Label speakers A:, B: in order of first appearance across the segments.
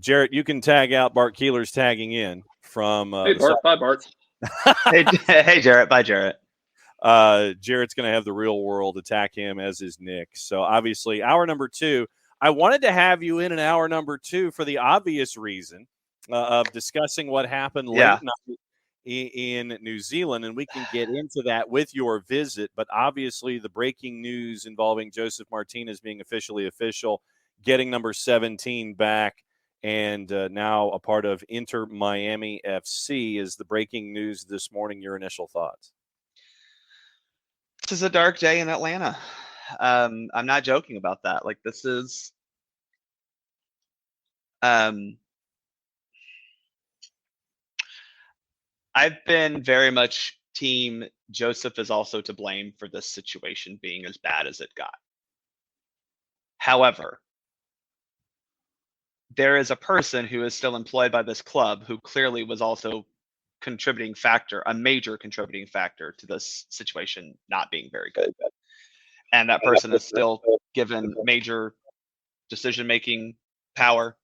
A: Jarrett, you can tag out. Bart Keeler's tagging in from
B: Hey, Bart. Bye, Bart.
C: Hey, Jarrett. Bye, Jarrett.
A: Jarrett's going to have the real world attack him, as is Nick. So obviously, hour number 2. I wanted to have you in hour number 2 for the obvious reason of discussing what happened late night in New Zealand, and we can get into that with your visit. But obviously, the breaking news involving Josef Martinez being officially official, getting number 17 back, and now a part of Inter Miami FC is the breaking news this morning. Your initial thoughts?
C: This is a dark day in Atlanta. I'm not joking about that. Like, this is I've been very much team Josef is also to blame for this situation being as bad as it got. However, there is a person who is still employed by this club who clearly was also a major contributing factor to this situation not being very good. And that person is still given major decision-making power.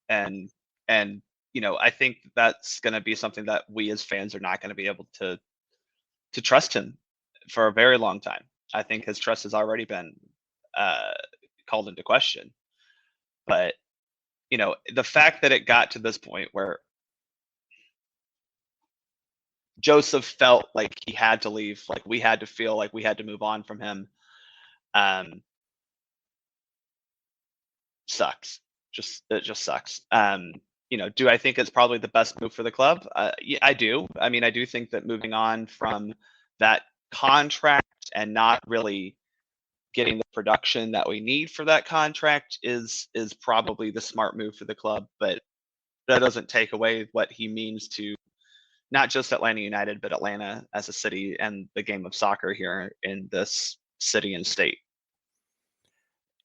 C: And I think that's going to be something that we as fans are not going to be able to trust him for a very long time. I think his trust has already been called into question. But, the fact that it got to this point where Josef felt like he had to leave, like we had to feel like we had to move on from him, sucks. It just sucks. Do I think it's probably the best move for the club? Yeah, I do. I mean, I do think that moving on from that contract and not really getting the production that we need for that contract is probably the smart move for the club. But that doesn't take away what he means to not just Atlanta United, but Atlanta as a city and the game of soccer here in this city and state.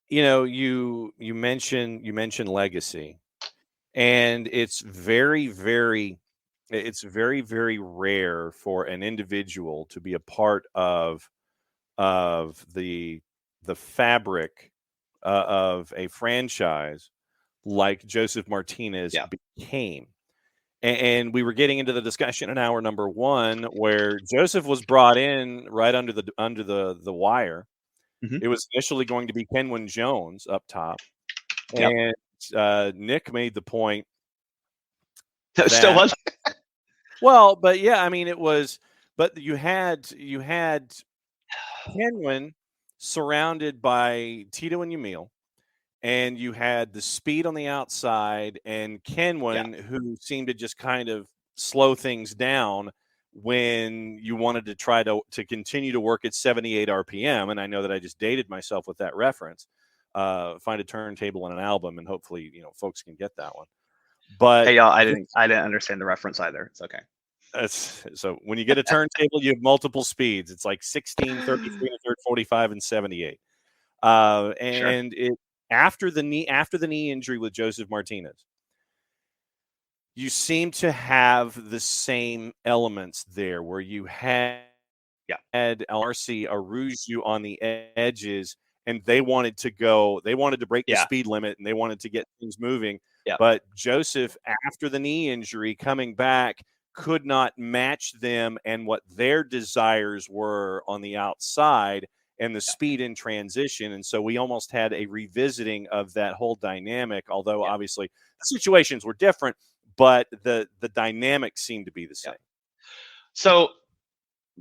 A: You mentioned legacy, and it's very, very rare for an individual to be a part of the fabric of a franchise like Josef Martinez became. And we were getting into the discussion in hour number 1 where Josef was brought in right under the wire. Mm-hmm. It was initially going to be Kenwyne Jones up top. Yep. And Nick made the point.
C: That still was.
A: Well, but yeah, I mean, it was. But you had Kenwyne surrounded by Tito and Yamil, and you had the speed on the outside, and Kenwyne, who seemed to just kind of slow things down when you wanted to try to continue to work at 78 RPM. And I know that I just dated myself with that reference. Find a turntable and an album, and hopefully, folks can get that one. But
C: hey, y'all, I didn't understand the reference either. It's okay.
A: So when you get a turntable, you have multiple speeds. It's like 16, 33, 45, and 78. And sure. After the knee injury with Josef Martinez, you seem to have the same elements there, where you had LRC Aruju on the edges, and they wanted to break the speed limit, and they wanted to get things moving. Yeah. But Josef, after the knee injury, coming back, could not match them and what their desires were on the outside and the speed in transition. And so we almost had a revisiting of that whole dynamic, although obviously the situations were different, but the dynamic seemed to be the same.
C: So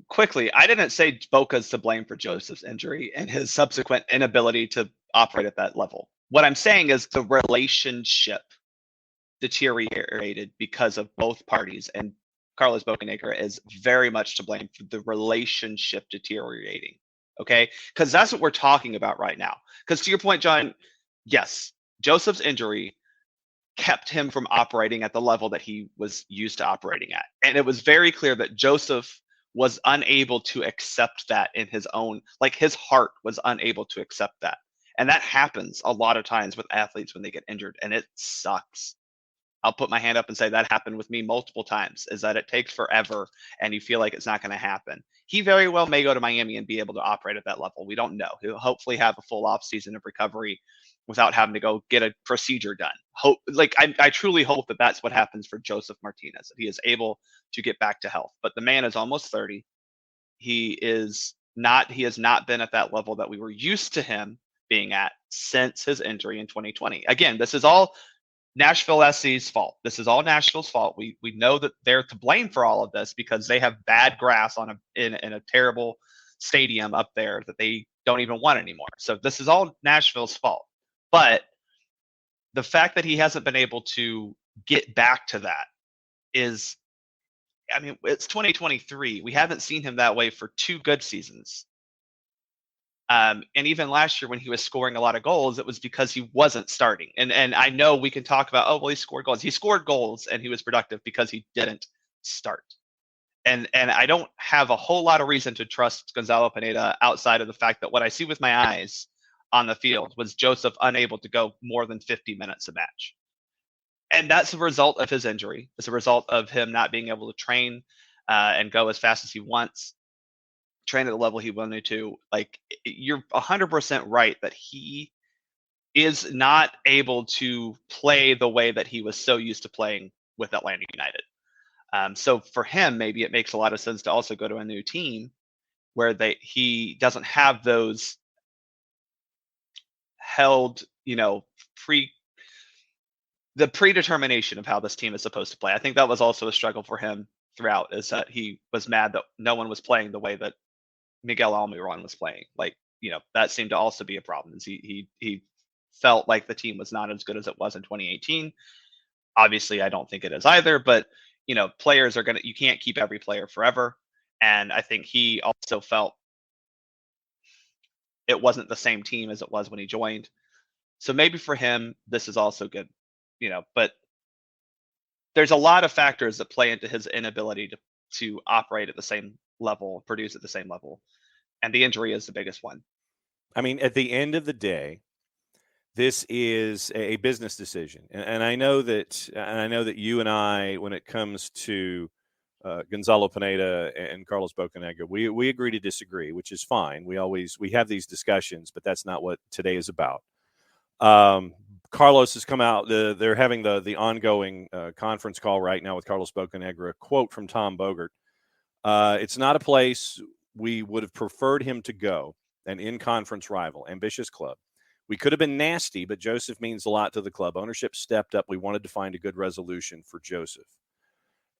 C: quickly, I didn't say Boca's to blame for Josef's injury and his subsequent inability to operate at that level. What I'm saying is the relationship deteriorated because of both parties, and Carlos Bocanegra is very much to blame for the relationship deteriorating. Okay, because that's what we're talking about right now. Because to your point, John, yes, Josef's injury kept him from operating at the level that he was used to operating at. And it was very clear that Josef was unable to accept that in his own, like his heart was unable to accept that. And that happens a lot of times with athletes when they get injured, and it sucks. I'll put my hand up and say that happened with me multiple times, is that it takes forever and you feel like it's not going to happen. He very well may go to Miami and be able to operate at that level. We don't know. He'll hopefully have a full off season of recovery without having to go get a procedure done. I truly hope that that's what happens for Josef Martinez, that he is able to get back to health. But the man is almost 30. He has not been at that level that we were used to him being at since his injury in 2020. Again, this is all Nashville SC's fault. This is all Nashville's fault. We know that they're to blame for all of this because they have bad grass in a terrible stadium up there that they don't even want anymore. So this is all Nashville's fault. But the fact that he hasn't been able to get back to that is, I mean, it's 2023. We haven't seen him that way for 2 good seasons. And even last year when he was scoring a lot of goals, it was because he wasn't starting. And I know we can talk about, oh, well, he scored goals. He scored goals and he was productive because he didn't start. And I don't have a whole lot of reason to trust Gonzalo Pineda outside of the fact that what I see with my eyes on the field was Josef unable to go more than 50 minutes a match. And that's a result of his injury. It's a result of him not being able to train and go as fast as he wants, train at the level he wanted to. Like, you're 100% right that he is not able to play the way that he was so used to playing with Atlanta United. So for him, maybe it makes a lot of sense to also go to a new team where he doesn't have those held, the predetermination of how this team is supposed to play. I think that was also a struggle for him throughout, is that he was mad that no one was playing the way that Miguel Almiron was playing. Like, that seemed to also be a problem. He felt like the team was not as good as it was in 2018. Obviously, I don't think it is either, but players you can't keep every player forever. And I think he also felt it wasn't the same team as it was when he joined. So maybe for him, this is also good, but there's a lot of factors that play into his inability to operate at the same level, produce at the same level. And the injury is the biggest one.
A: I mean, at the end of the day, this is a business decision. And I know that you and I, when it comes to Gonzalo Pineda and Carlos Bocanegra, we agree to disagree, which is fine. We have these discussions, but that's not what today is about. Carlos has come out. They're having the ongoing conference call right now with Carlos Bocanegra. A quote from Tom Bogert: "It's not a place we would have preferred him to go. An in-conference rival, ambitious club. We could have been nasty, but Josef means a lot to the club. Ownership stepped up. We wanted to find a good resolution for Josef."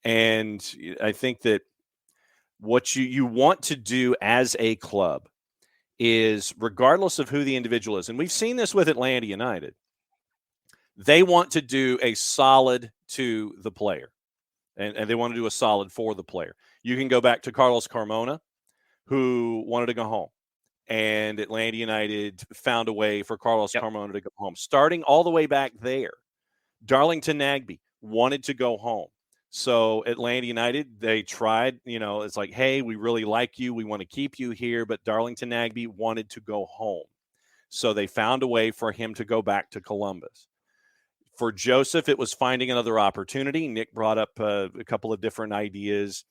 A: And I think that what you want to do as a club is, regardless of who the individual is, and we've seen this with Atlanta United, they want to do a solid to the player, and they want to do a solid for the player. You can go back to Carlos Carmona, who wanted to go home, and Atlanta United found a way for Carlos Carmona to go home. Starting all the way back there, Darlington Nagbe wanted to go home. So Atlanta United, they tried, it's like, hey, we really like you. We want to keep you here. But Darlington Nagbe wanted to go home. So they found a way for him to go back to Columbus. For Josef, it was finding another opportunity. Nick brought up a couple of different ideas.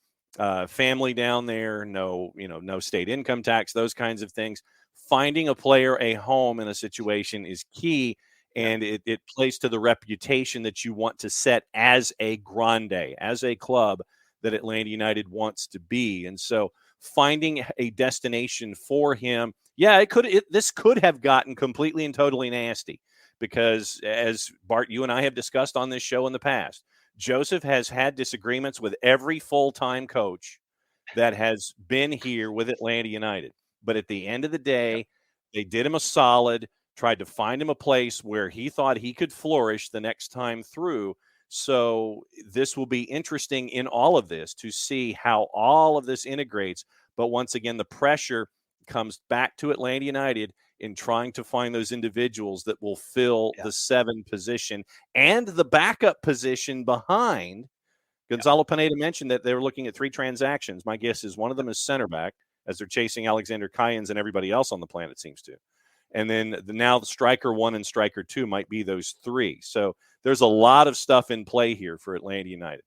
A: Family down there, no state income tax, those kinds of things. Finding a player a home in a situation is key, and it plays to the reputation that you want to set as a grande, as a club that Atlanta United wants to be. And so finding a destination for him, this could have gotten completely and totally nasty, because as Bart, you and I have discussed on this show in the past, Josef has had disagreements with every full-time coach that has been here with Atlanta United. But at the end of the day, they did him a solid, tried to find him a place where he thought he could flourish the next time through. So this will be interesting in all of this to see how all of this integrates. But once again, the pressure comes back to Atlanta United in trying to find those individuals that will fill the 7 position and the backup position behind. Gonzalo Pineda mentioned that they were looking at 3 transactions. My guess is one of them is center back, as they're chasing Alexander Cayens and everybody else on the planet seems to. And then now the striker 1 and striker 2 might be those 3. So there's a lot of stuff in play here for Atlanta United.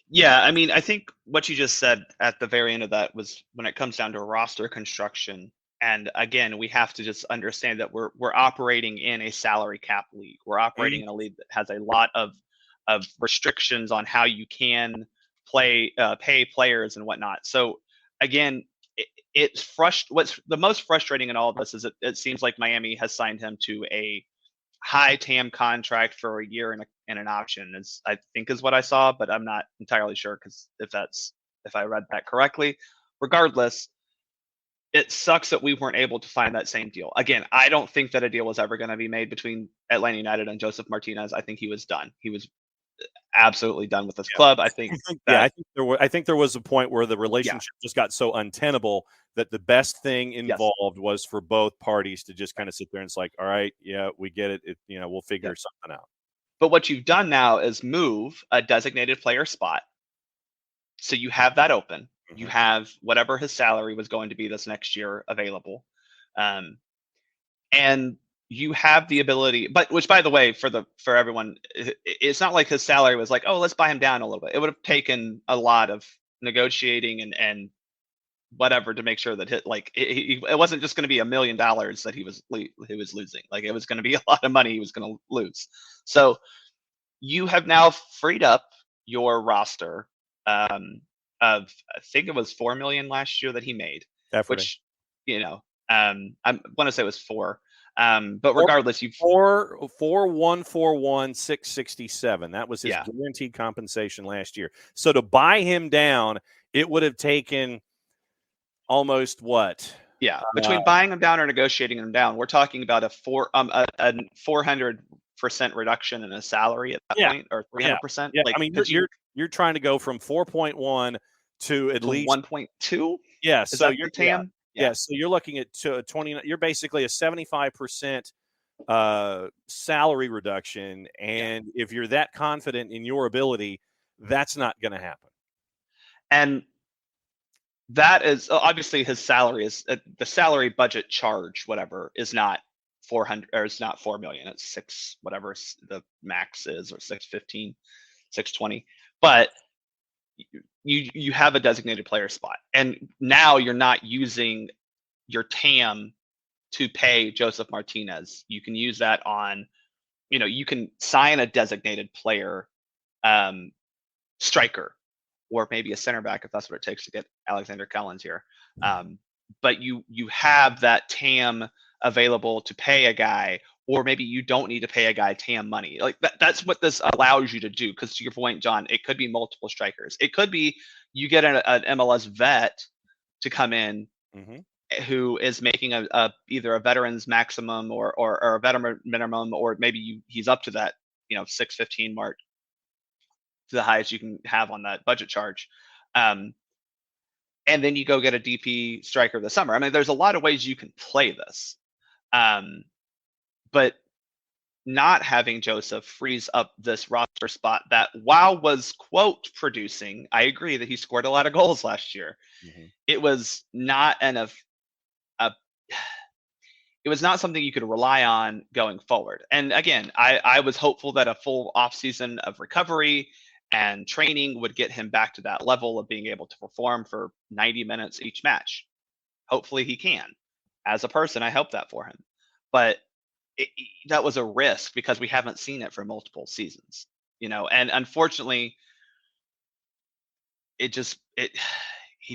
C: Yeah, I mean, I think what you just said at the very end of that was, when it comes down to roster construction And again, we have to just understand that we're operating in a salary cap league. We're operating in a league that has a lot of restrictions on how you can pay players and whatnot. So again, what's the most frustrating in all of this is it seems like Miami has signed him to a high TAM contract for a year and an option, is I think is what I saw, but I'm not entirely sure because if I read that correctly. Regardless, it sucks that we weren't able to find that same deal. Again, I don't think that a deal was ever going to be made between Atlanta United and Josef Martinez. I think he was done. He was absolutely done with this club. I think
A: I think there was a point where the relationship just got so untenable that the best thing involved was for both parties to just kind of sit there and it's like, all right, yeah, we get it. We'll figure something out.
C: But what you've done now is move a designated player spot. So you have that open. Mm-hmm. You have whatever his salary was going to be this next year available. And you have the ability, but which, by the way, for everyone, it's not like his salary was like, oh, let's buy him down a little bit. It would have taken a lot of negotiating and whatever to make sure that it wasn't just going to be $1 million that he was losing. Like, it was going to be a lot of money he was going to lose. So you have now freed up your roster of, I think it was $4 million last year that he made,
A: Definitely.
C: which I want to say it was 4. But regardless, you've
A: 4,141,667. That was his guaranteed compensation last year. So to buy him down, it would have taken almost what?
C: Yeah, between buying him down or negotiating him down, we're talking about a 400% reduction in his salary at that point, or 300%.
A: Yeah, I mean, you're trying to go from 4.1 to at least
C: 1.2.
A: Yeah,
C: so you're TAM.
A: Yeah, so you're looking at 20. You're basically a 75% salary reduction, and if you're that confident in your ability, that's not going to happen.
C: And that is obviously his salary is the salary budget charge, whatever, is not 400 or it's not 4 million. It's 6, whatever the max is, or 615, 620. But you have a designated player spot, and now you're not using your TAM to pay Josef Martinez. You can use that on, you can sign a designated player striker, or maybe a center back if that's what it takes to get Alexander Callens here. But you have that TAM available to pay a guy, or maybe you don't need to pay a guy TAM money. Like that's what this allows you to do. Because to your point, John, it could be multiple strikers. It could be you get an MLS vet to come in who is making either a veteran's maximum or a veteran minimum, or maybe he's up to that 615 mark, to the highest you can have on that budget charge. And then you go get a DP striker this summer. I mean, there's a lot of ways you can play this. But not having Josef frees up this roster spot that, while was quote producing, I agree that he scored a lot of goals last year. It was not it was not something you could rely on going forward. And again, I was hopeful that a full offseason of recovery and training would get him back to that level of being able to perform for 90 minutes each match. Hopefully he can. As a person, I hope that for him. But that was a risk because we haven't seen it for multiple seasons, and unfortunately he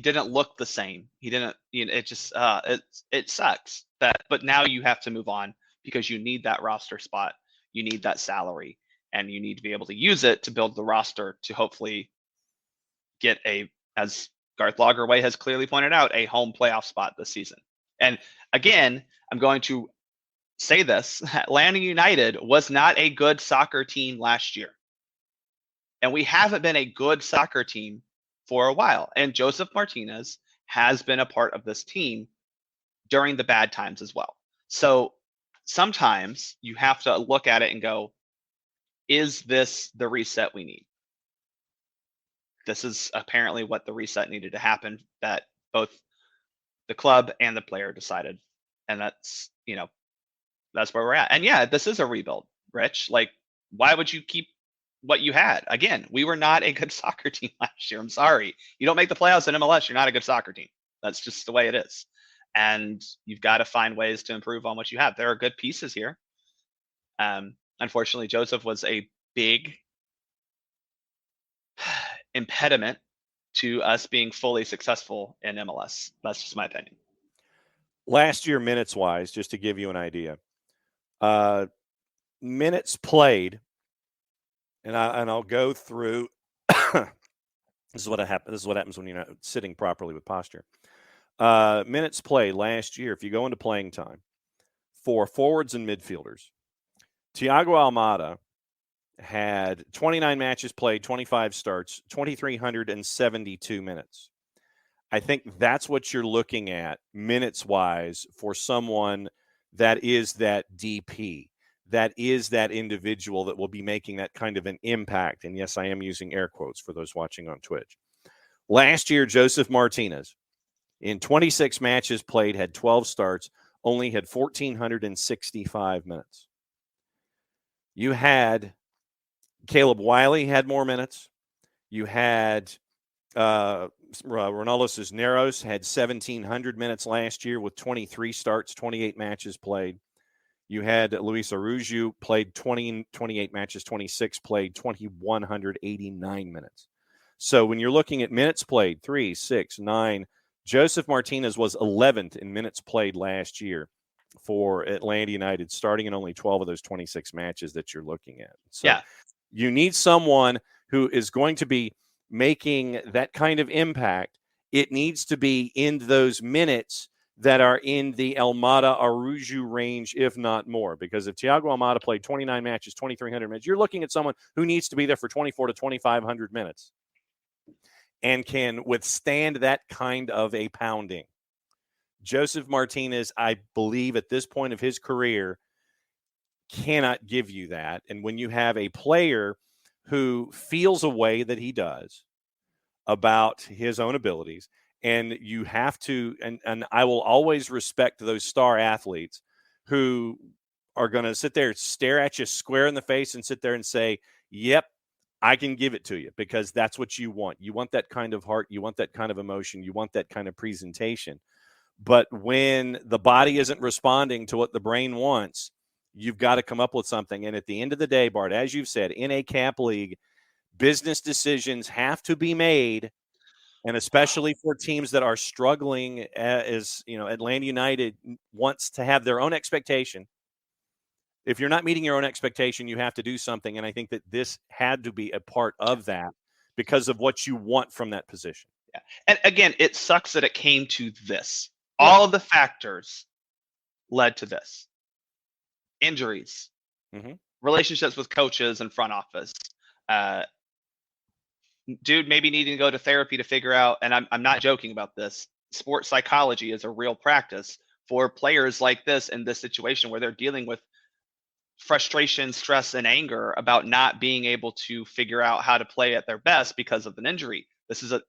C: didn't look the same. He didn't, it sucks but now you have to move on because you need that roster spot. You need that salary, and you need to be able to use it to build the roster to hopefully get as Garth Lagerwey has clearly pointed out, a home playoff spot this season. And again, I'm going to say this: Atlanta United was not a good soccer team last year. And we haven't been a good soccer team for a while. And Josef Martinez has been a part of this team during the bad times as well. So sometimes you have to look at it and go, is this the reset we need? This is apparently what the reset needed to happen, that both the club and the player decided. And that's, that's where we're at. And yeah, this is a rebuild, Rich. Like, why would you keep what you had? Again, we were not a good soccer team last year. I'm sorry. You don't make the playoffs in MLS, you're not a good soccer team. That's just the way it is. and you've got to find ways to improve on what you have. There are good pieces here. Unfortunately, Josef was a big impediment to us being fully successful in MLS. That's just my opinion.
A: Last year, minutes wise, just to give you an idea, minutes played, and I'll go through. This is what happens when you're not sitting properly with posture. Minutes played last year, if you go into playing time for forwards and midfielders, Thiago Almada had 29 matches played, 25 starts, 2,372 minutes. I think that's what you're looking at minutes-wise for someone that is that DP, that is that individual that will be making that kind of an impact. And yes, I am using air quotes for those watching on Twitch. Last year, Josef Martinez, in 26 matches played, had 12 starts, only had 1,465 minutes. You had Caleb Wiley had more minutes. You had Ronaldo Cisneros had 1,700 minutes last year with 23 starts, 28 matches played. You had Luis Araujo played 28 matches, 26 played, 2,189 minutes. So when you're looking at minutes played, 3, 6, 9, Josef Martinez was 11th in minutes played last year for Atlanta United, starting in only 12 of those 26 matches that you're looking at. So you need someone who is going to be making that kind of impact. It needs to be in those minutes that are in the Almada Araujo range, if not more. Because if Thiago Almada played 29 matches, 2,300 minutes, you're looking at someone who needs to be there for 24 to 2,500 minutes and can withstand that kind of a pounding. Josef Martinez, I believe at this point of his career, cannot give you that. And when you have a player who feels a way that he does about his own abilities, and you have to, and I will always respect those star athletes who are going to sit there, stare at you square in the face and sit there and say, yep, I can give it to you, because that's what you want. You want that kind of heart. You want that kind of emotion. You want that kind of presentation. But when the body isn't responding to what the brain wants, you've got to come up with something. And at the end of the day, Bart, as you've said, in a camp league, business decisions have to be made. And especially for teams that are struggling, as you know, Atlanta United wants to have their own expectation. If you're not meeting your own expectation, you have to do something. And I think that this had to be a part of that because of what you want from that position.
C: Yeah. And again, it sucks that it came to this. Yeah. All of the factors led to this. Injuries, relationships with coaches and front office, dude maybe needing to go to therapy to figure out, and I'm not joking about this, sports psychology is a real practice for players like this in this situation where they're dealing with frustration, stress, and anger about not being able to figure out how to play at their best because of an injury. This is a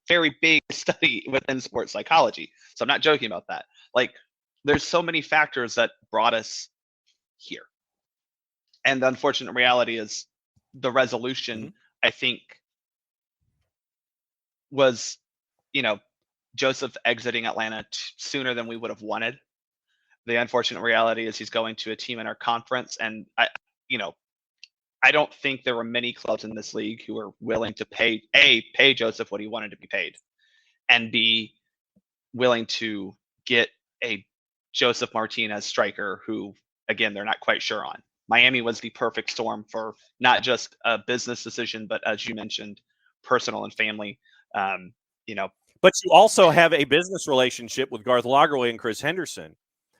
C: very big study within sports psychology. So I'm not joking about that. Like, there's so many factors that brought us here. And the unfortunate reality is the resolution, I think, was, Josef exiting Atlanta sooner than we would have wanted. The unfortunate reality is he's going to a team in our conference, and I don't think there were many clubs in this league who are willing to pay Josef what he wanted to be paid, and B, willing to get a Josef Martinez striker who, again, they're not quite sure on. Miami was the perfect storm for not just a business decision, but as you mentioned, personal and family.
A: But you also have a business relationship with Garth Lagerwey and Chris Henderson.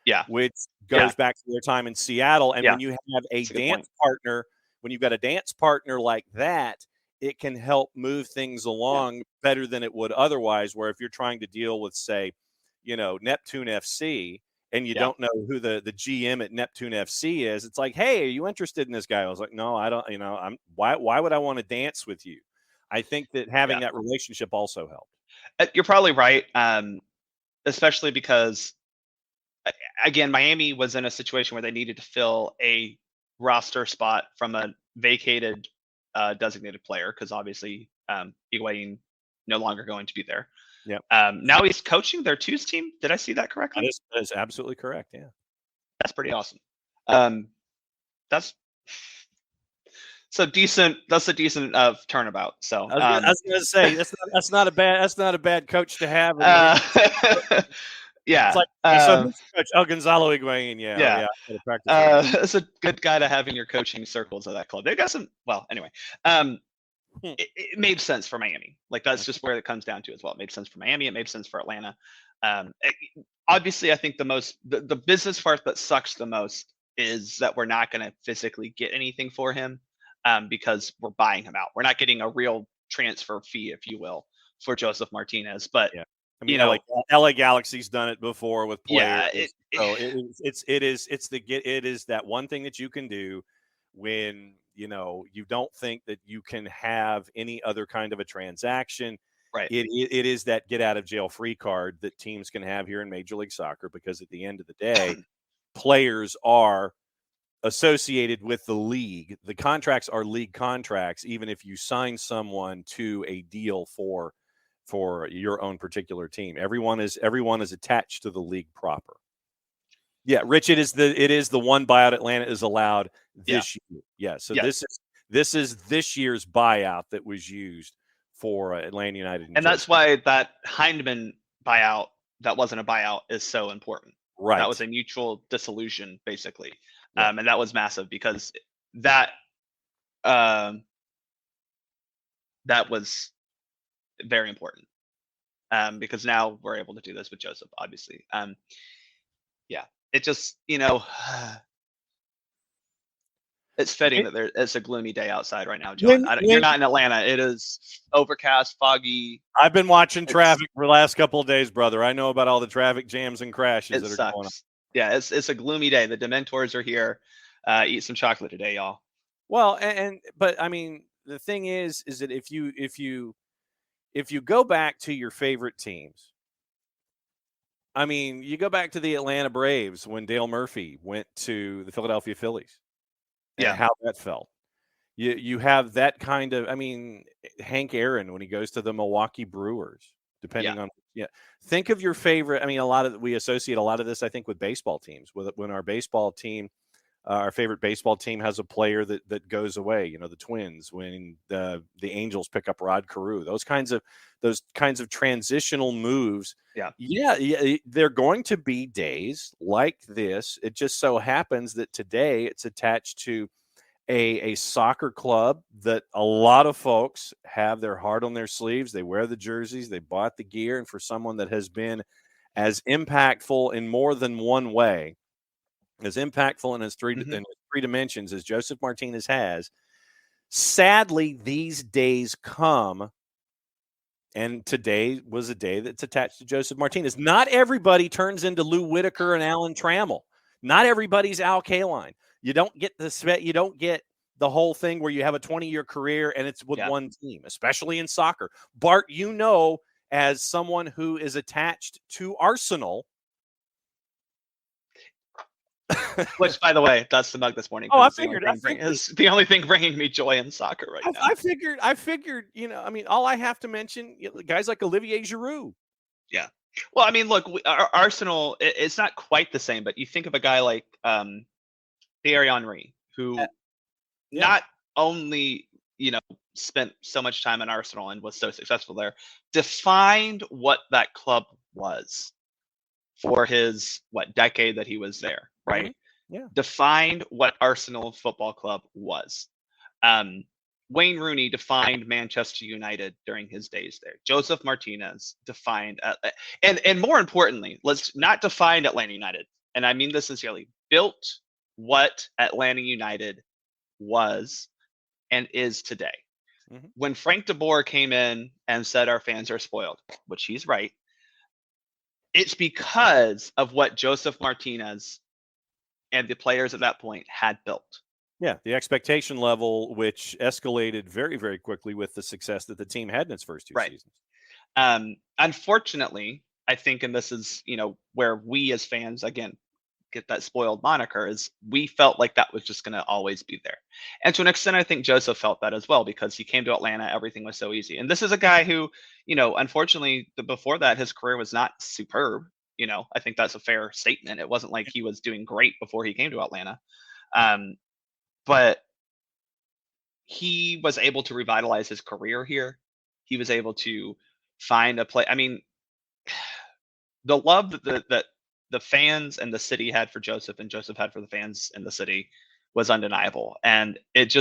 C: Yeah.
A: Which goes back to their time in Seattle. And when you have a dance partner, when you've got a dance partner like that, it can help move things along better than it would otherwise, where if you're trying to deal with, say, Neptune FC, and you don't know who the GM at Neptune FC is, it's like, hey, are you interested in this guy? I was like, no, I don't, why would I want to dance with you? I think that having that relationship also helped.
C: You're probably right. Especially because, again, Miami was in a situation where they needed to fill a roster spot from a vacated designated player, because obviously Higuain no longer going to be there.
A: Yeah.
C: Now he's coaching their twos team. Did I see that correctly?
A: That is absolutely correct. Yeah.
C: That's pretty awesome. That's decent. That's a decent turnabout. So
A: I was going to say that's not a bad coach to have.
C: Yeah.
A: It's like so who's the coach? Oh, Gonzalo Higuain.
C: Yeah. That's a good guy to have in your coaching circles of that club. They got some. Well, anyway, it made sense for Miami. Like that's just where it comes down to as well. It made sense for Miami. It made sense for Atlanta. Obviously, I think the business part that sucks the most is that we're not going to physically get anything for him because we're buying him out. We're not getting a real transfer fee, if you will, for Josef Martinez. But
A: yeah. I mean, LA Galaxy's done it before with players. Yeah, it is that one thing that you can do when you don't think that you can have any other kind of a transaction.
C: Right.
A: It is that get out of jail free card that teams can have here in Major League Soccer, because at the end of the day, players are associated with the league. The contracts are league contracts, even if you sign someone to a deal for your own particular team. Everyone is attached to the league proper. Yeah, Rich, it is the one buyout Atlanta is allowed this year. Yeah, so yes. This is this year's buyout that was used for Atlanta United.
C: And that's why that Hindman buyout, that wasn't a buyout, is so important.
A: Right.
C: That was a mutual dissolution, basically. Yeah. And that was massive because that was very important because now we're able to do this with Josef, obviously. Yeah, it just, it's fitting that it's a gloomy day outside right now, John. You're not in Atlanta. It is overcast, foggy.
A: I've been watching traffic for the last couple of days, brother. I know about all the traffic jams and crashes that are going on.
C: Yeah, it's a gloomy day. The Dementors are here. Eat some chocolate today, y'all.
A: Well, but I mean, the thing is that if you go back to your favorite teams, I mean, you go back to the Atlanta Braves when Dale Murphy went to the Philadelphia Phillies. And how that felt. You have that kind of, I mean, Hank Aaron when he goes to the Milwaukee Brewers, depending on, think of your favorite. I mean, we associate a lot of this, I think, with baseball teams. When our baseball team, our favorite baseball team has a player that goes away, the Twins, when the Angels pick up Rod Carew, those kinds of transitional moves. Yeah, they're going to be days like this. It just so happens that today it's attached to a soccer club that a lot of folks have their heart on their sleeves. They wear the jerseys, they bought the gear, and for someone that has been as impactful in more than one way, as impactful in his three dimensions as Josef Martinez has, sadly, these days come. And today was a day that's attached to Josef Martinez. Not everybody turns into Lou Whitaker and Alan Trammell. Not everybody's Al Kaline. You don't get the whole thing where you have a 20-year career and it's with one team, especially in soccer. Bart, as someone who is attached to Arsenal.
C: Which, by the way, that's the mug this morning.
A: Oh, I figured.
C: It's the only thing bringing me joy in soccer right now.
A: I figured, I mean, all I have to mention, guys like Olivier Giroud.
C: Yeah. Well, I mean, look, Arsenal, it's not quite the same, but you think of a guy like Thierry Henry, who not only, spent so much time in Arsenal and was so successful there, defined what that club was for his, decade that he was there, right?
A: Mm-hmm. Yeah.
C: Defined what Arsenal Football Club was. Wayne Rooney defined Manchester United during his days there. Josef Martinez defined, and more importantly, let's not define Atlanta United. And I mean this sincerely, built what Atlanta United was and is today. Mm-hmm. When Frank de Boer came in and said our fans are spoiled, which he's right, it's because of what Josef Martinez and the players at that point had built.
A: Yeah, the expectation level, which escalated very, very quickly with the success that the team had in its first two seasons.
C: Unfortunately, I think, and this is, where we as fans, again, get that spoiled moniker, is we felt like that was just going to always be there. And to an extent, I think Josef felt that as well, because he came to Atlanta, everything was so easy. And this is a guy who, unfortunately, before that, his career was not superb. I think that's a fair statement. It wasn't like he was doing great before he came to Atlanta. But he was able to revitalize his career here. He was able to find a play. I mean, the love that the fans and the city had for Josef, and Josef had for the fans in the city, was undeniable. And it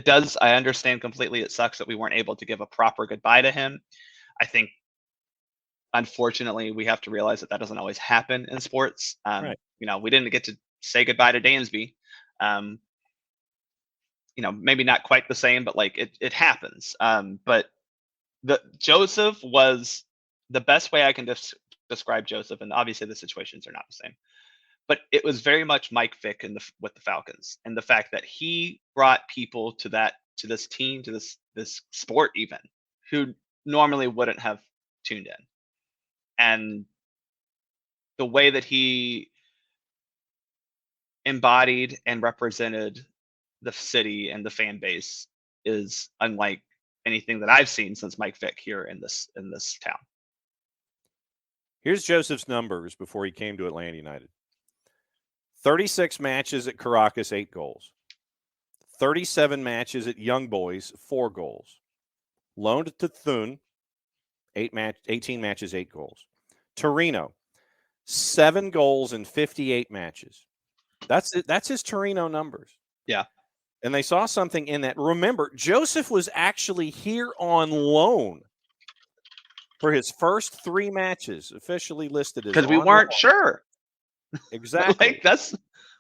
C: does. I understand completely. It sucks that we weren't able to give a proper goodbye to him. I think, unfortunately, we have to realize that doesn't always happen in sports.
A: Right.
C: We didn't get to say goodbye to Dansby. Maybe not quite the same, but like it happens. But Josef was the best way I can describe Josef, and obviously the situations are not the same, but it was very much Mike Vick with the Falcons, and the fact that he brought people to this team, to this sport, even, who normally wouldn't have tuned in. And the way that he embodied and represented the city and the fan base is unlike anything that I've seen since Mike Vick here in this town.
A: Here's Josef's numbers before he came to Atlanta United. 36 matches at Caracas, 8 goals. 37 matches at Young Boys, 4 goals. Loaned to Thun, 18 matches, 8 goals. Torino, 7 goals in 58 matches. That's his Torino numbers.
C: Yeah.
A: And they saw something in that. Remember, Josef was actually here on loan for his first 3 matches, officially listed as,
C: because we weren't sure.
A: Exactly.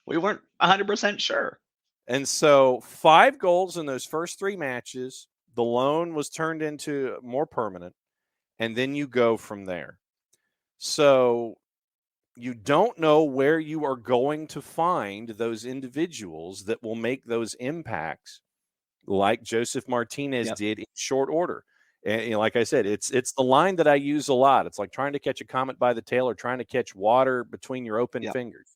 C: We weren't 100% sure.
A: And so 5 goals in those first 3 matches. The loan was turned into more permanent, and then you go from there. So you don't know where you are going to find those individuals that will make those impacts like Josef Martinez did in short order. And like I said, it's the line that I use a lot. It's like trying to catch a comet by the tail or trying to catch water between your open fingers,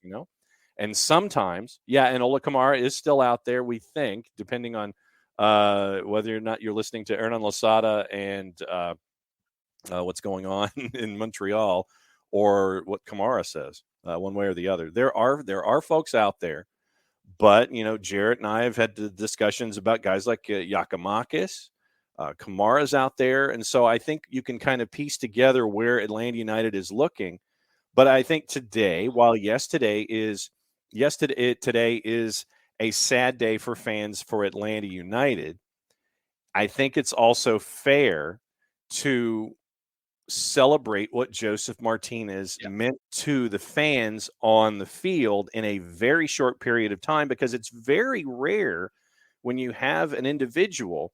A: And sometimes, and Ola Kamara is still out there, we think, depending on whether or not you're listening to Hernan Losada and what's going on in Montreal, or what Kamara says, one way or the other. There are folks out there, but Jarrett and I have had the discussions about guys like Giacomakis. Kamara's out there, and so I think you can kind of piece together where Atlanta United is looking. But I think today, while today is a sad day for fans for Atlanta United, I think it's also fair to celebrate what Josef Martinez meant to the fans on the field in a very short period of time, because it's very rare when you have an individual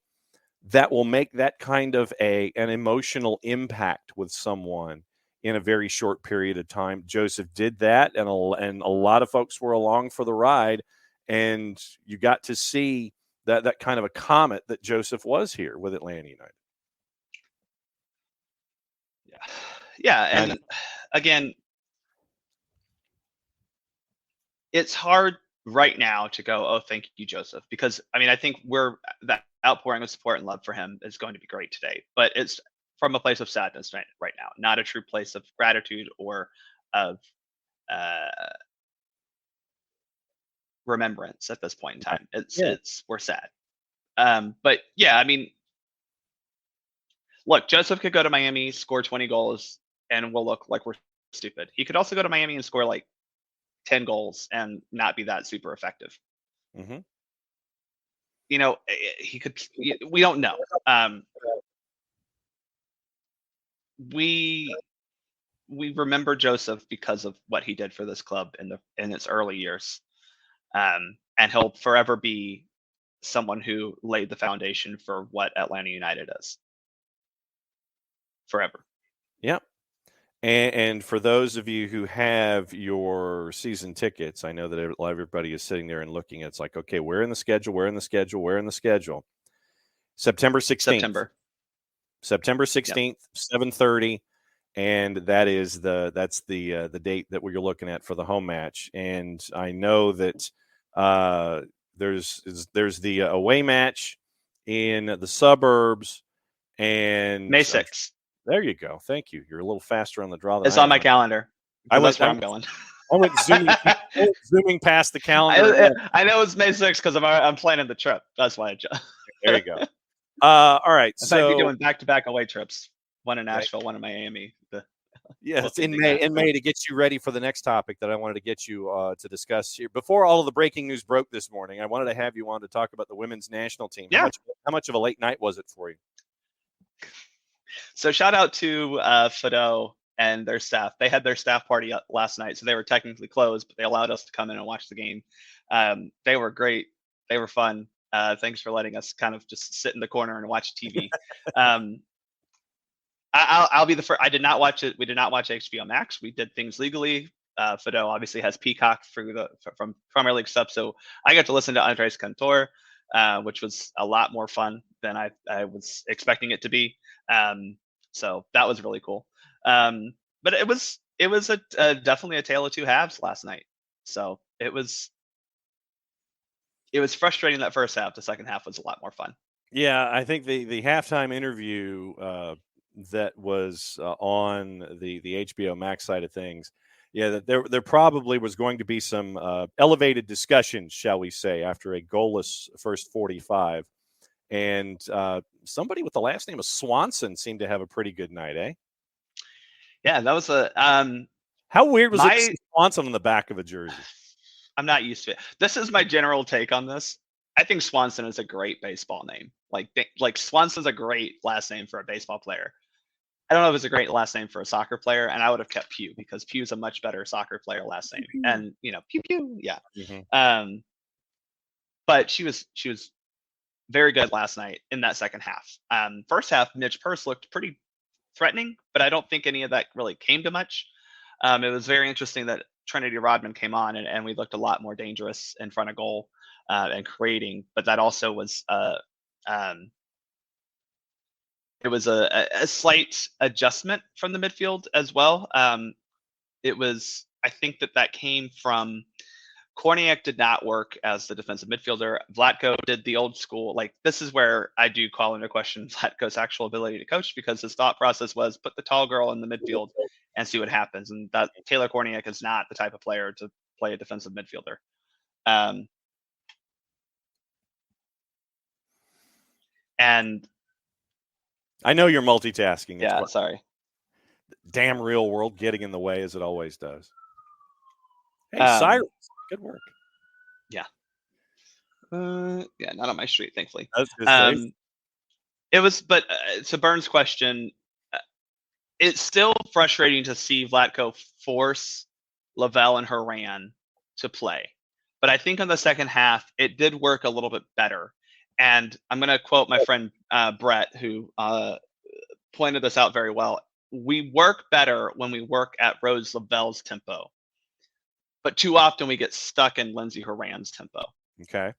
A: that will make that kind of an emotional impact with someone in a very short period of time. Josef did that, and a lot of folks were along for the ride, and you got to see that kind of a comet that Josef was here with Atlanta United.
C: Yeah, and again, it's hard right now to go, oh, thank you, Josef, because I think that outpouring of support and love for him is going to be great today, but it's from a place of sadness right now, not a true place of gratitude or of remembrance at this point in time. We're sad. But look, Josef could go to Miami, score 20 goals, and we'll look like we're stupid. He could also go to Miami and score like 10 goals and not be that super effective.
A: Mm-hmm.
C: He could. We don't know. We remember Josef because of what he did for this club in its early years, and he'll forever be someone who laid the foundation for what Atlanta United is. Forever.
A: Yep. And for those of you who have your season tickets, I know that everybody is sitting there and looking. It's like, okay, where in the schedule? September 16th. September 16th, 7:30 and that's the date that we're looking at for the home match. And I know that there's the away match in the suburbs, and
C: May 6th.
A: there you go. Thank you. You're a little faster on the draw than
C: It's
A: I
C: on my
A: am.
C: calendar because that's where I'm going.
A: I went zooming past the calendar.
C: I know it's May 6th because I'm planning the trip. That's why.
A: There you go. All right.
C: I might be doing back-to-back away trips. One in Nashville, one in Miami.
A: Yeah, it's in May to get you ready for the next topic that I wanted to get you to discuss here. Before all of the breaking news broke this morning, I wanted to have you on to talk about the women's national team.
C: Yeah.
A: How much of a late night was it for you?
C: So shout out to Fido and their staff. They had their staff party last night, so they were technically closed, but they allowed us to come in and watch the game. They were great. They were fun. Thanks for letting us kind of just sit in the corner and watch TV. I'll be the first. I did not watch it. We did not watch HBO Max. We did things legally. Fido obviously has Peacock from Premier League stuff, so I got to listen to Andres Cantor, which was a lot more fun than I was expecting it to be. So that was really cool. But it was definitely a tale of two halves last night. So it was frustrating that first half. The second half was a lot more fun.
A: Yeah, I think the halftime interview that was on the HBO Max side of things, that there probably was going to be some elevated discussions, shall we say, after a goalless first 45. And somebody with the last name of Swanson seemed to have a pretty good night, eh?
C: Yeah, that was
A: how weird was it to see Swanson on the back of a jersey?
C: I'm not used to it. This is my general take on this. I think Swanson is a great baseball name. Like Swanson's a great last name for a baseball player. I don't know if it's a great last name for a soccer player, and I would have kept Pugh because Pugh's a much better soccer player last name. And Pew, yeah. Mm-hmm. But she was very good last night in that second half. First half, Mitch Purse looked pretty threatening, but I don't think any of that really came to much. It was very interesting that Trinity Rodman came on, and we looked a lot more dangerous in front of goal and creating. But that also was it was a slight adjustment from the midfield as well. It was, I think that came from Korniak did not work as the defensive midfielder. Vlatko did the old school. Like, this is where I do call into question Vlatko's actual ability to coach, because his thought process was put the tall girl in the midfield and see what happens. And that Taylor Korniak is not the type of player to play a defensive midfielder. And
A: I know you're multitasking.
C: Yeah, sorry.
A: Damn real world getting in the way as it always does. Hey, Cyrus, good work.
C: Yeah. Yeah, not on my street, thankfully.
A: It
C: was, but to Burns' question, it's still frustrating to see Vlatko force Lavelle and Horan to play. But I think in the second half, it did work a little bit better. And I'm going to quote my friend Brett, who pointed this out very well. We work better when we work at Rose Lavelle's tempo. But too often we get stuck in Lindsey Horan's tempo.
A: Okay.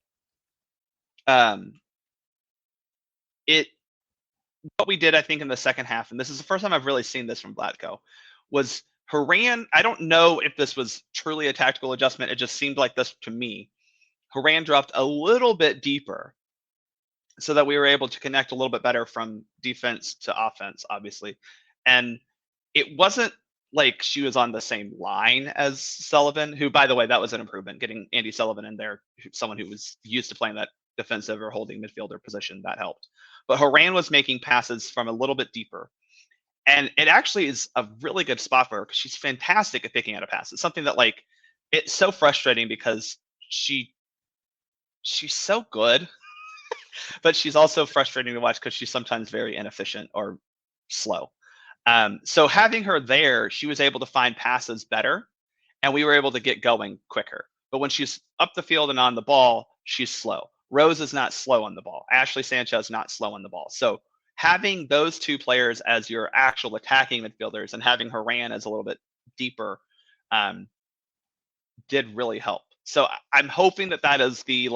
C: What we did, I think, in the second half, and this is the first time I've really seen this from Vlatko, was Horan. I don't know if this was truly a tactical adjustment. It just seemed like this to me. Horan dropped a little bit deeper so that we were able to connect a little bit better from defense to offense, obviously. And it wasn't like she was on the same line as Sullivan, who, by the way, that was an improvement. Getting Andy Sullivan in there, someone who was used to playing that defensive or holding midfielder position, that helped. But Horan was making passes from a little bit deeper. And it actually is a really good spot for her because she's fantastic at picking out a pass. It's something that, like, it's so frustrating because she's so good, but she's also frustrating to watch because she's sometimes very inefficient or slow. So having her there, she was able to find passes better, and we were able to get going quicker. But when she's up the field and on the ball, she's slow. Rose is not slow on the ball. Ashley Sanchez not slow on the ball. So having those two players as your actual attacking midfielders and having Horan as a little bit deeper did really help. So I'm hoping that is the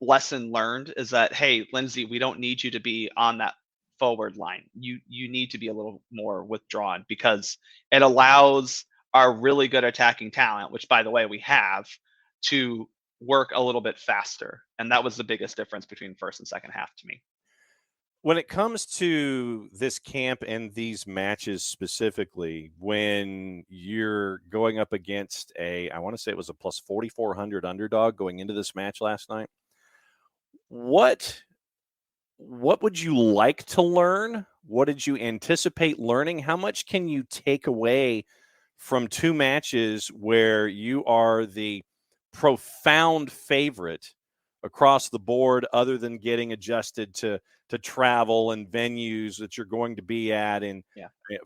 C: lesson learned, is that, hey, Lindsey, we don't need you to be on that forward line. You need to be a little more withdrawn because it allows our really good attacking talent, which by the way we have, to work a little bit faster. And that was the biggest difference between first and second half to me.
A: When it comes to this camp and these matches specifically, when you're going up against I want to say it was a plus 4,400 underdog going into this match last night, what would you like to learn? What did you anticipate learning? How much can you take away from two matches where you are the profound favorite across the board, other than getting adjusted to travel and venues that you're going to be at in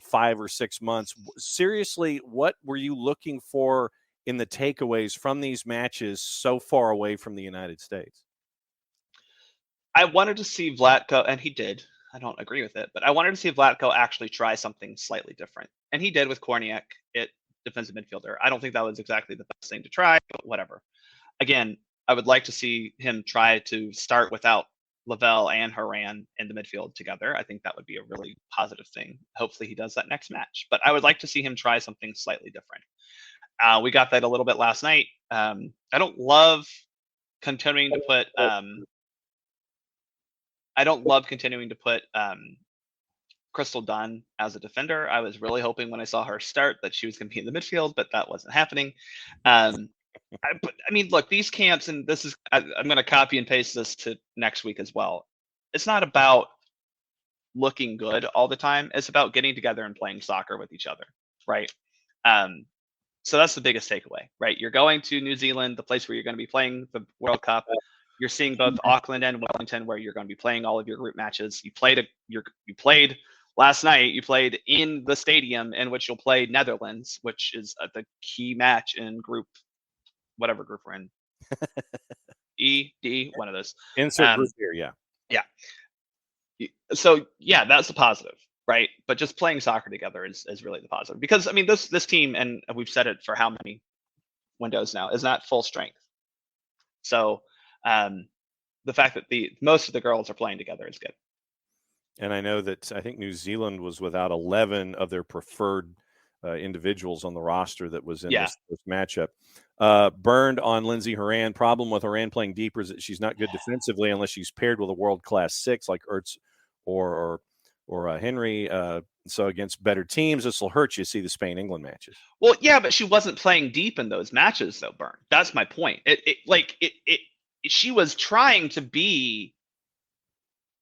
A: 5 or 6 months? Seriously, what were you looking for in the takeaways from these matches so far away from the United States?
C: I wanted to see Vlatko, and he did. I don't agree with it, but I wanted to see Vlatko actually try something slightly different. And he did with Korniak at defensive midfielder. I don't think that was exactly the best thing to try, but whatever. Again, I would like to see him try to start without Lavelle and Haran in the midfield together. I think that would be a really positive thing. Hopefully he does that next match. But I would like to see him try something slightly different. We got that a little bit last night. I don't love continuing to put Crystal Dunn as a defender. I was really hoping when I saw her start that she was going to be in the midfield, but that wasn't happening. I mean, look, these camps, and this is, I'm going to copy and paste this to next week as well. It's not about looking good all the time. It's about getting together and playing soccer with each other, right? So that's the biggest takeaway, right? You're going to New Zealand, the place where you're going to be playing the World Cup. You're seeing both Auckland and Wellington, where you're going to be playing all of your group matches. You played last night. You played in the stadium in which you'll play Netherlands, which is the key match in group, whatever group we're in. E, D, one of those.
A: Insert group here, yeah.
C: Yeah. So yeah, that's a positive, right? But just playing soccer together is really the positive, because I mean this team, and we've said it for how many windows now, is not full strength. So the fact that most of the girls are playing together is good.
A: And I know that I think New Zealand was without 11 of their preferred individuals on the roster that was in this matchup. Burned on Lindsay Horan. Problem with Horan playing deeper is that she's not good defensively unless she's paired with a world-class 6 like Ertz or Henry. So against better teams, this will hurt you. See the Spain-England matches.
C: Well, yeah, but she wasn't playing deep in those matches, though, Burn. That's my point. She was trying to be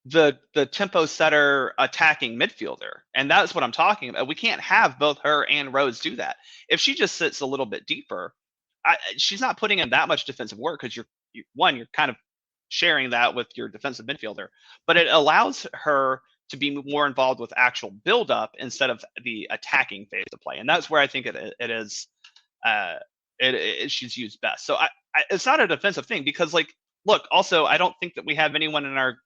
C: the tempo setter, attacking midfielder, and that's what I'm talking about. We can't have both her and Rose do that. If she just sits a little bit deeper, she's not putting in that much defensive work, because you're kind of sharing that with your defensive midfielder, but it allows her to be more involved with actual build-up instead of the attacking phase of play, and that's where I think she's used best. So it's not a defensive thing, because look, also I don't think that we have anyone in our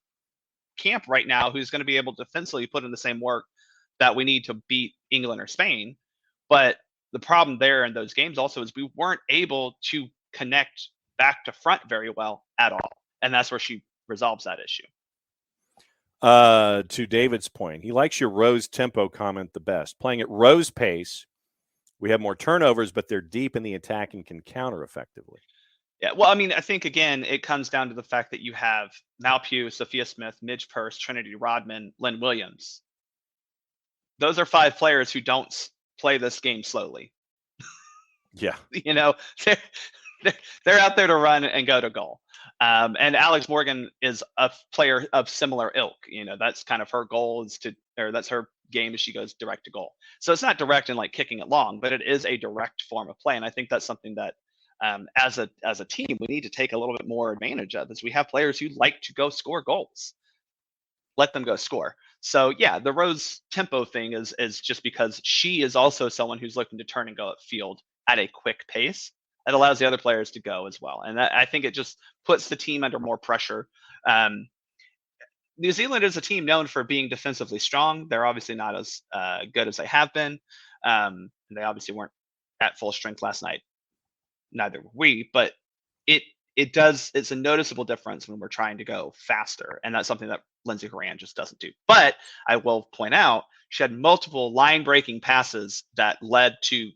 C: camp right now who's going to be able to defensively put in the same work that we need to beat England or Spain. But the problem there in those games also is we weren't able to connect back to front very well at all, and that's where she resolves that issue.
A: To David's point, he likes your Rose tempo comment the best. Playing at Rose pace, we have more turnovers, but they're deep in the attack and can counter effectively.
C: Yeah, well, I mean, I think, again, it comes down to the fact that you have Mal Pugh, Sophia Smith, Midge Purse, Trinity Rodman, Lynn Williams. Those are 5 players who don't play this game slowly.
A: Yeah.
C: They're out there to run and go to goal. And Alex Morgan is a player of similar ilk. That's kind of her goal, that's her game, as she goes direct to goal. So it's not direct and kicking it long, but it is a direct form of play. And I think that's something that, as a team, we need to take a little bit more advantage of, is we have players who like to go score goals. Let them go score. So yeah, the Rose tempo thing is just because she is also someone who's looking to turn and go upfield at a quick pace. That allows the other players to go as well. And I think it just puts the team under more pressure. New Zealand is a team known for being defensively strong. They're obviously not as good as they have been. They obviously weren't at full strength last night. Neither were we, but it's a noticeable difference when we're trying to go faster. And that's something that Lindsey Horan just doesn't do. But I will point out, she had multiple line breaking passes that led to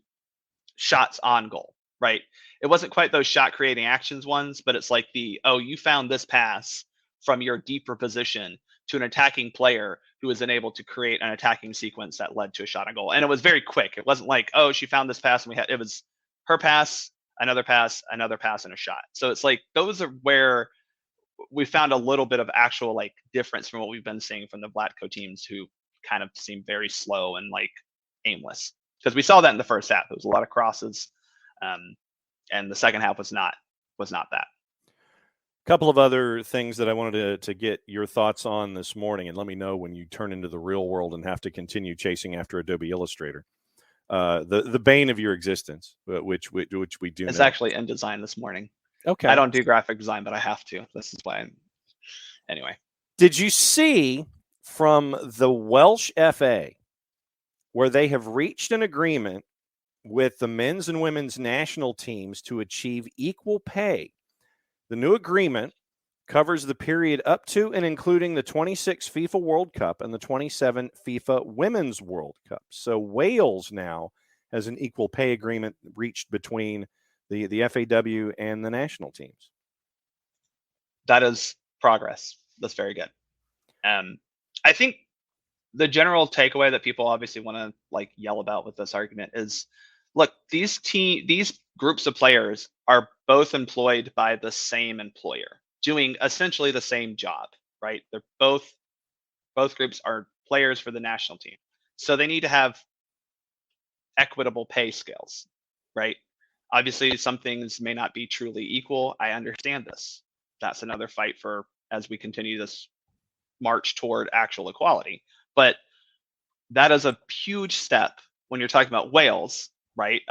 C: shots on goal, right? It wasn't quite those shot creating actions ones, but it's like you found this pass from your deeper position to an attacking player who was then able to create an attacking sequence that led to a shot on goal. And it was very quick. It wasn't like, oh, she found this pass and it was her pass, another pass, another pass, and a shot. So it's like those are where we found a little bit of actual like difference from what we've been seeing from the Vlatko teams, who kind of seem very slow and like aimless. Because we saw that in the first half. There was a lot of crosses, and the second half was not that.
A: Couple of other things that I wanted to get your thoughts on this morning, and let me know when you turn into the real world and have to continue chasing after Adobe Illustrator. The bane of your existence, which we do.
C: It's
A: know.
C: actually InDesign this morning.
A: Okay.
C: I don't do graphic design, but I have to. This is why. Anyway.
A: Did you see from the Welsh FA where they have reached an agreement with the men's and women's national teams to achieve equal pay? The new agreement covers the period up to and including the 26 FIFA World Cup and the 27 FIFA Women's World Cup. So Wales now has an equal pay agreement reached between the FAW and the national teams.
C: That is progress. That's very good. I think the general takeaway that people obviously want to like yell about with this argument is, look, these groups of players are both employed by the same employer, doing essentially the same job, right? They're both groups are players for the national team. So they need to have equitable pay scales, right? Obviously, some things may not be truly equal. I understand this. That's another fight for as we continue this march toward actual equality. But that is a huge step when you're talking about Wales, right?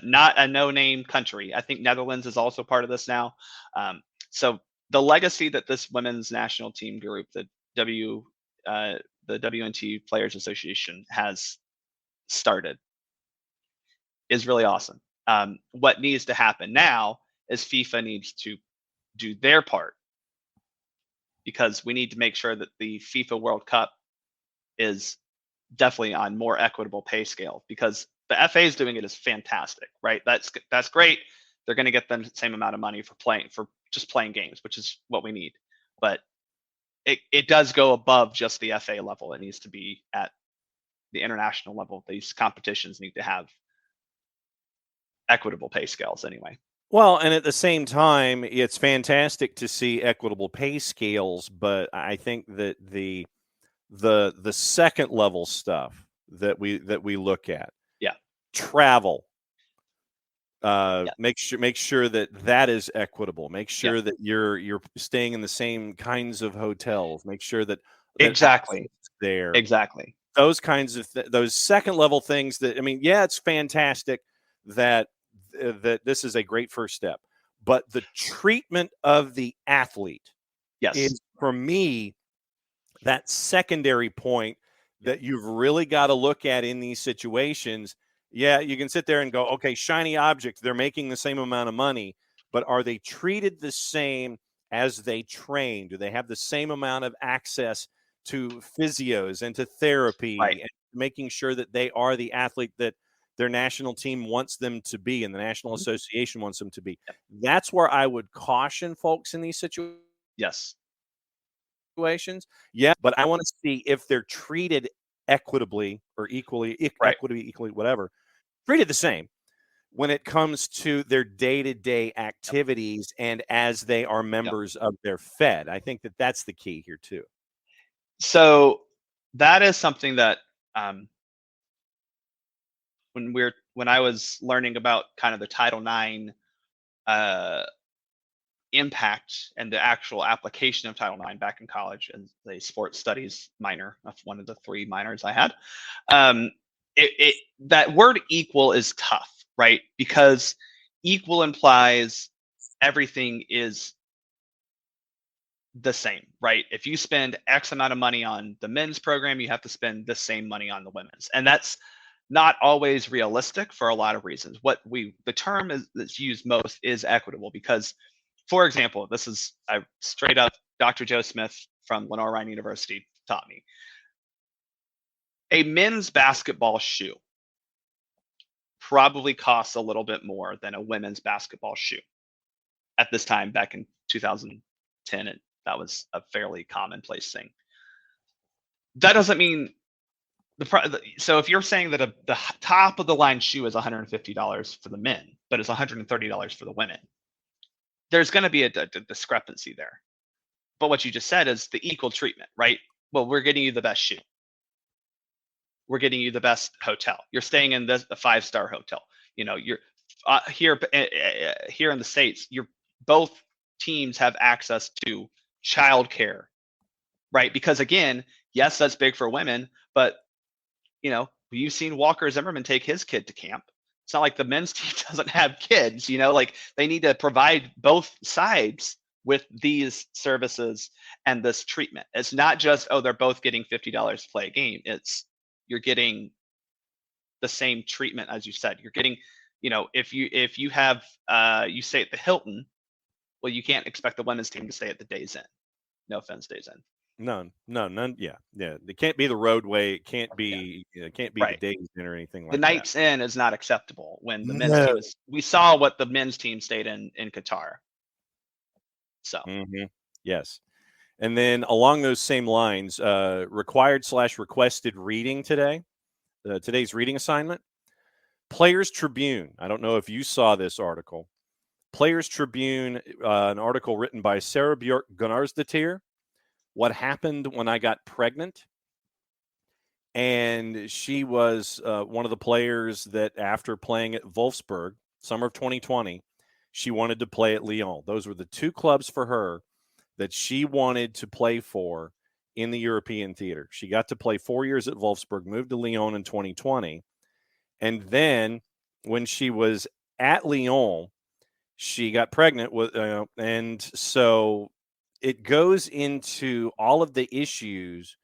C: Not a no-name country. I think Netherlands is also part of this now. So the legacy that this women's national team group, the WNT Players Association, has started is really awesome. What needs to happen now is FIFA needs to do their part, because we need to make sure that the FIFA World Cup is definitely on more equitable pay scale, because the FA is doing it is fantastic, right? That's great. They're going to get them the same amount of money for just playing games, which is what we need. But it does go above just the FA level. It needs to be at the international level. These competitions need to have equitable pay scales anyway.
A: Well, and at the same time, it's fantastic to see equitable pay scales, but I think that the second level stuff that we look at, travel, make sure that is equitable. Make sure that you're staying in the same kinds of hotels. Make sure that
C: exactly
A: there.
C: Exactly.
A: Those kinds of those second level things that, I mean, it's fantastic that this is a great first step, but the treatment of the athlete is, for me, that secondary point that you've really got to look at in these situations. Yeah, you can sit there and go, okay, shiny object, they're making the same amount of money, but are they treated the same as they train? Do they have the same amount of access to physios and to therapy, and making sure that they are the athlete that their national team wants them to be and the National Association wants them to be? That's where I would caution folks in these situations. Yeah, but I want to see if they're treated equitably or equally, equally, whatever, treated the same when it comes to their day-to-day activities and as they are members of their Fed. I think that that's the key here too.
C: So that is something that when I was learning about kind of the Title IX impact and the actual application of Title IX back in college as a sports studies minor, of one of the 3 minors I had, that word equal is tough, right? Because equal implies everything is the same, right? If you spend X amount of money on the men's program, you have to spend the same money on the women's. And that's not always realistic for a lot of reasons. The term that's used most is equitable, because for example, this is straight up Dr. Joe Smith from Lenore Ryan University taught me. A men's basketball shoe probably costs a little bit more than a women's basketball shoe. At this time, back in 2010, that was a fairly commonplace thing. That doesn't mean so if you're saying that the top of the line shoe is $150 for the men, but it's $130 for the women, there's going to be a discrepancy there. But what you just said is the equal treatment, right? Well, we're getting you the best shoe. We're getting you the best hotel. You're staying in the 5-star hotel. You know, you're here in the States. Both teams have access to childcare, right? Because again, yes, that's big for women, but you know, you've seen Walker Zimmerman take his kid to camp. It's not like the men's team doesn't have kids, you know, like they need to provide both sides with these services and this treatment. It's not just, oh, they're both getting $50 to play a game. It's you're getting the same treatment, as you said. You're getting, you know, if you have you stay at the Hilton, well, you can't expect the women's team to stay at the Days Inn. No offense, Days Inn.
A: None. Yeah. It can't be the Roadway. It can't be. It can't be
C: right.
A: the Days Inn or anything like
C: that. The Night's Inn is not acceptable when the men's team is. We saw what the men's team stayed in Qatar. So.
A: Mm-hmm. Yes, and then along those same lines, required/requested reading today. Today's reading assignment. Players Tribune. I don't know if you saw this article. Players Tribune, an article written by Sarah Bjork Gunnarsdottir. What happened when I got pregnant? And she was one of the players that after playing at Wolfsburg, summer of 2020, she wanted to play at Lyon. Those were the two clubs for her that she wanted to play for in the European theater. She got to play 4 years at Wolfsburg, moved to Lyon in 2020. And then when she was at Lyon, she got pregnant with, and so it goes into all of the issues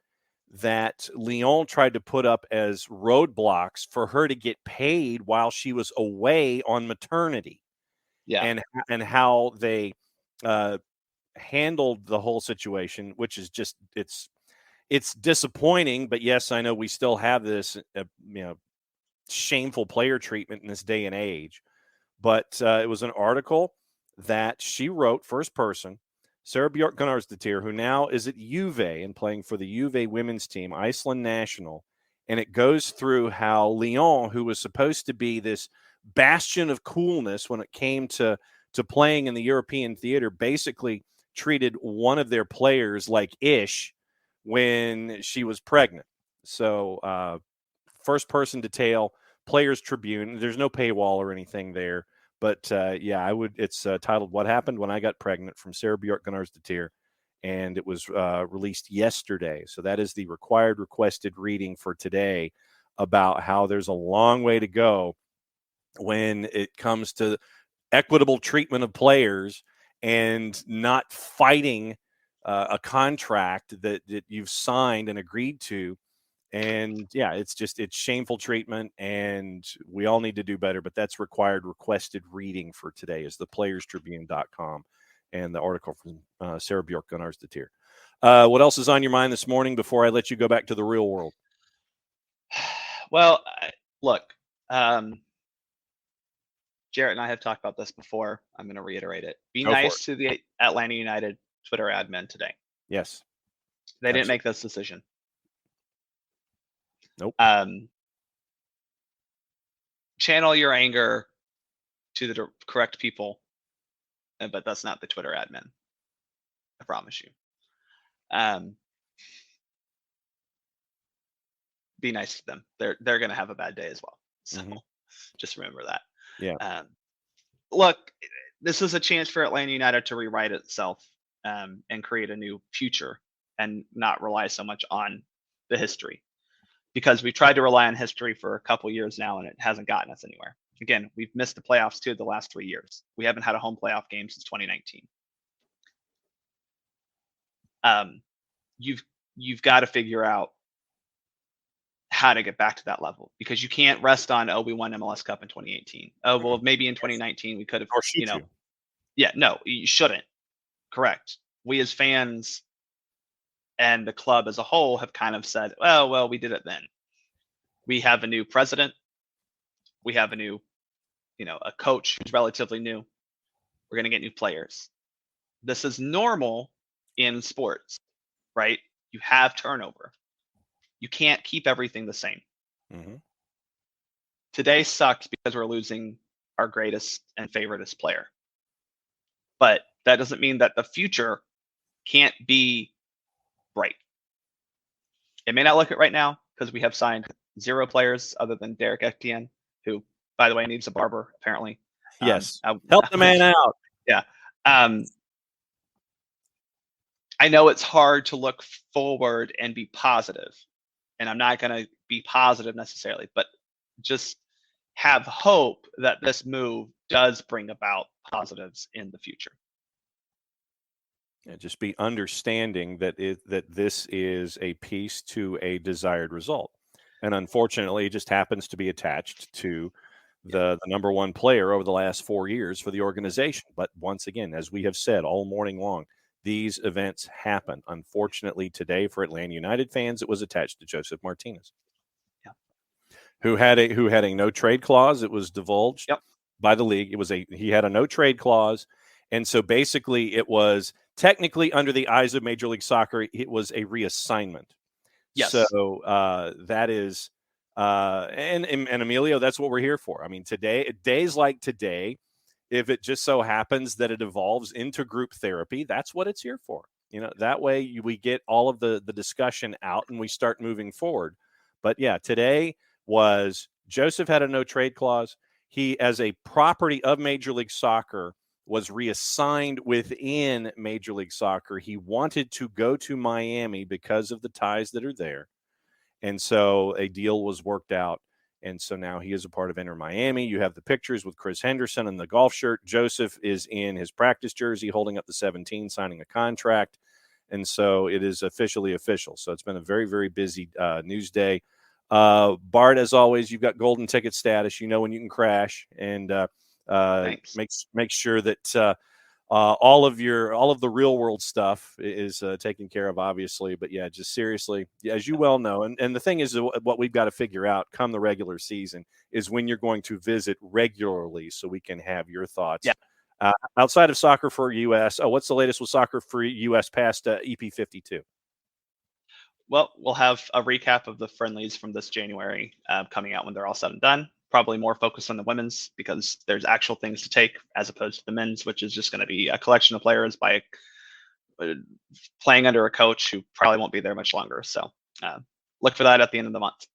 A: that Lyon tried to put up as roadblocks for her to get paid while she was away on maternity.
C: Yeah.
A: And how they handled the whole situation, which is just it's disappointing. But yes, I know we still have this shameful player treatment in this day and age. But it was an article that she wrote first person. Sarah Bjork Gunnarsdottir, who now is at Juve and playing for the Juve women's team, Iceland national. And it goes through how Lyon, who was supposed to be this bastion of coolness when it came to playing in the European theater, basically treated one of their players like ish when she was pregnant. So first person detail, Players Tribune. There's no paywall or anything there. But I would. It's titled "What Happened When I Got Pregnant" from Sarah Bjork Gunnarsdottir, and it was released yesterday. So that is the requested reading for today about how there's a long way to go when it comes to equitable treatment of players and not fighting a contract that you've signed and agreed to. And it's shameful treatment, and we all need to do better. But that's requested reading for today is the playerstribune.com and the article from Sarah Bjork Gunnarsdottir. What else is on your mind this morning before I let you go back to the real world?
C: Well, look, Jarrett and I have talked about this before. I'm going to reiterate it. Be nice to the Atlanta United Twitter admin today.
A: Yes.
C: They didn't make this decision.
A: Nope.
C: Channel your anger to the correct people, but that's not the Twitter admin. I promise you. Be nice to them. They're going to have a bad day as well. So just remember that.
A: Yeah.
C: Look, this is a chance for Atlanta United to rewrite itself and create a new future and not rely so much on the history. Because we've tried to rely on history for a couple years now, and it hasn't gotten us anywhere. Again, we've missed the playoffs 2 of the last 3 years. We haven't had a home playoff game since 2019. You've got to figure out how to get back to that level, because you can't rest on, we won MLS Cup in 2018. Oh, well, maybe in 2019 we could have, Yeah, no, you shouldn't. Correct. We as fans and the club as a whole have kind of said, well, we did it then. We have a new president. We have a new, a coach who's relatively new. We're going to get new players. This is normal in sports, right? You have turnover. You can't keep everything the same.
A: Mm-hmm.
C: Today sucks because we're losing our greatest and favoriteest player. But that doesn't mean that the future can't be bright. It may not look it right now because we have signed 0 players other than Derek Etienne, who, by the way, needs a barber, apparently.
A: Yes. Help the man out.
C: Yeah. I know it's hard to look forward and be positive, and I'm not going to be positive necessarily, but just have hope that this move does bring about positives in the future.
A: Yeah, just be understanding that that this is a piece to a desired result, and unfortunately, it just happens to be attached to the number one player over the last 4 years for the organization. But once again, as we have said all morning long, these events happen. Unfortunately, today for Atlanta United fans, it was attached to Josef Martinez, who had a no trade clause. It was divulged by the league. He had a no trade clause, and so basically, it was technically under the eyes of Major League Soccer, it was a reassignment.
C: Yes.
A: So that is, and Emilio, that's what we're here for. I mean, days like today, if it just so happens that it evolves into group therapy, that's what it's here for. That way we get all of the discussion out and we start moving forward. But yeah, today was Josef had a no trade clause. He, as a property of Major League Soccer, was reassigned within Major League Soccer. He wanted to go to Miami because of the ties that are there. And so a deal was worked out. And so now he is a part of Inter Miami. You have the pictures with Chris Henderson in the golf shirt. Josef is in his practice jersey holding up the 17, signing a contract. And so it is officially official. So it's been a very, very busy news day. Bart, as always, you've got golden ticket status. You know when you can crash. And make sure that all of the real world stuff is taken care of, obviously. But yeah, just seriously, as you well know, and the thing is, what we've got to figure out come the regular season is when you're going to visit regularly, so we can have your thoughts.
C: Yeah.
A: Outside of SoccerForUS, what's the latest with SoccerForUS past EP52?
C: Well, we'll have a recap of the friendlies from this January coming out when they're all said and done. Probably more focused on the women's because there's actual things to take as opposed to the men's, which is just going to be a collection of players by playing under a coach who probably won't be there much longer. So look for that at the end of the month.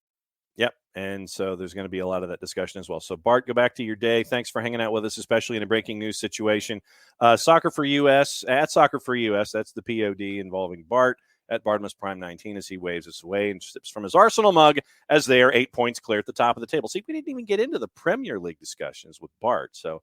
A: Yep. And so there's going to be a lot of that discussion as well. So Bart, go back to your day. Thanks for hanging out with us, especially in a breaking news situation. SoccerForUS, at SoccerForUS, that's the POD involving Bart. At Bartimus Prime 19 as he waves us away and sips from his Arsenal mug as they are 8 points clear at the top of the table. See, we didn't even get into the Premier League discussions with Bart. So